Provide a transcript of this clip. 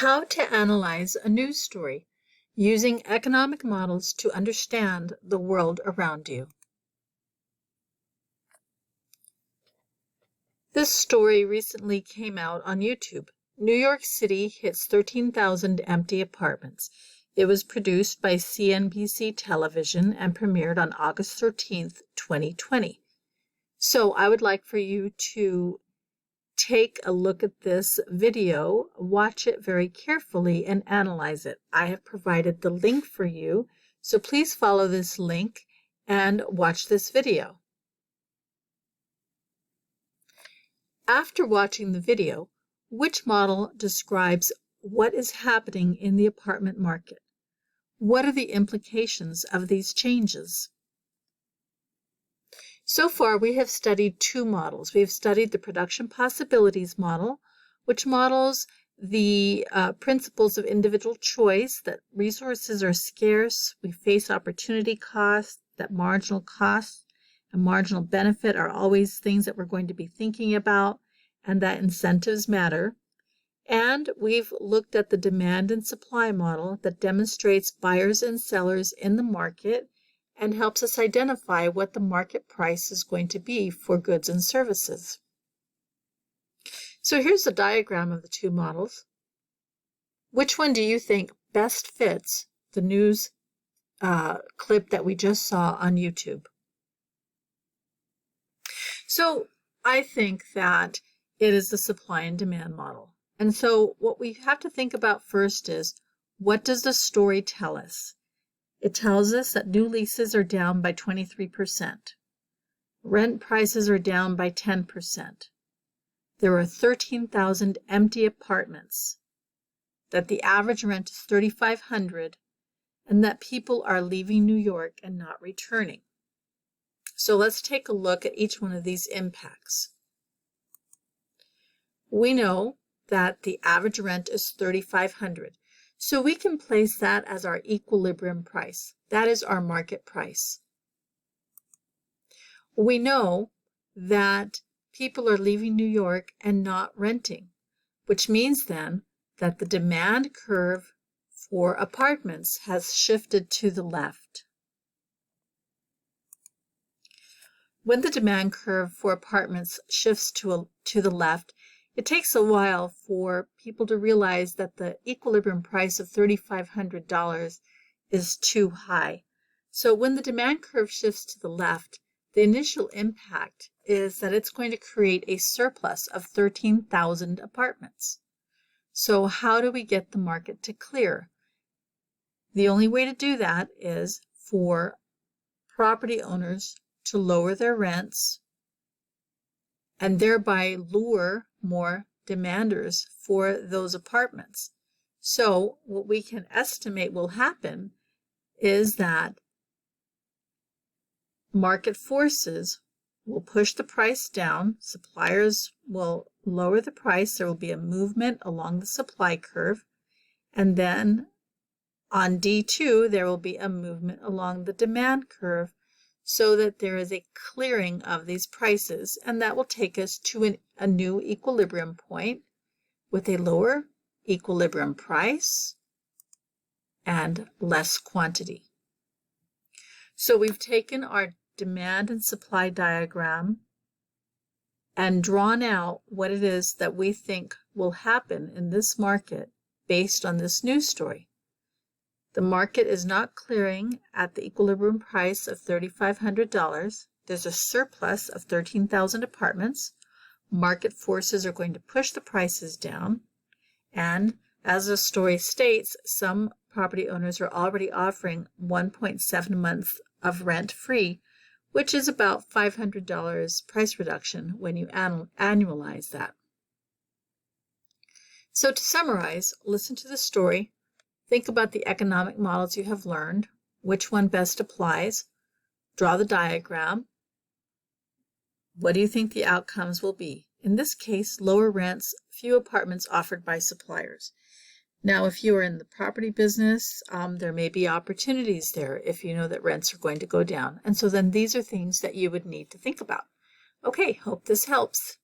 How to analyze a news story using economic models to understand the world around you. This story recently came out on YouTube. New York City hits 13,000 empty apartments. It was produced by CNBC Television and premiered on August 13th, 2020. So I would like for you to take a look at this video, watch it very carefully, and analyze it. I have provided the link for you, so please follow this link and watch this video. After watching the video, which model describes what is happening in the apartment market? What are the implications of these changes? So far, we have studied two models. We have studied the production possibilities model, which models the principles of individual choice, that resources are scarce, we face opportunity costs, that marginal costs and marginal benefit are always things that we're going to be thinking about, and that incentives matter. And we've looked at the demand and supply model that demonstrates buyers and sellers in the market and helps us identify what the market price is going to be for goods and services. So here's a diagram of the two models. Which one do you think best fits the news clip that we just saw on YouTube? So I think that it is the supply and demand model. And so what we have to think about first is, what does the story tell us? It tells us that new leases are down by 23%. Rent prices are down by 10%. There are 13,000 empty apartments, that the average rent is $3,500, and that people are leaving New York and not returning. So let's take a look at each one of these impacts. We know that the average rent is $3,500. So we can place that as our equilibrium price. That is our market price. We know that people are leaving New York and not renting, which means then that the demand curve for apartments has shifted to the left. When the demand curve for apartments shifts to the left, it takes a while for people to realize that the equilibrium price of $3,500 is too high. So when the demand curve shifts to the left, the initial impact is that it's going to create a surplus of 13,000 apartments. So how do we get the market to clear? The only way to do that is for property owners to lower their rents and thereby lure more demanders for those apartments. So what we can estimate will happen is that market forces will push the price down, suppliers will lower the price, there will be a movement along the supply curve, and then on D2 there will be a movement along the demand curve, so that there is a clearing of these prices, and that will take us to a new equilibrium point with a lower equilibrium price and less quantity. So we've taken our demand and supply diagram and drawn out what it is that we think will happen in this market based on this news story. The market is not clearing at the equilibrium price of $3,500. There's a surplus of 13,000 apartments. Market forces are going to push the prices down. And as the story states, some property owners are already offering 1.7 months of rent free, which is about $500 price reduction when you annualize that. So to summarize, listen to the story. Think about the economic models you have learned, which one best applies, draw the diagram. What do you think the outcomes will be? In this case, lower rents, few apartments offered by suppliers. Now, if you are in the property business, there may be opportunities there if you know that rents are going to go down. And so then these are things that you would need to think about. Okay, hope this helps.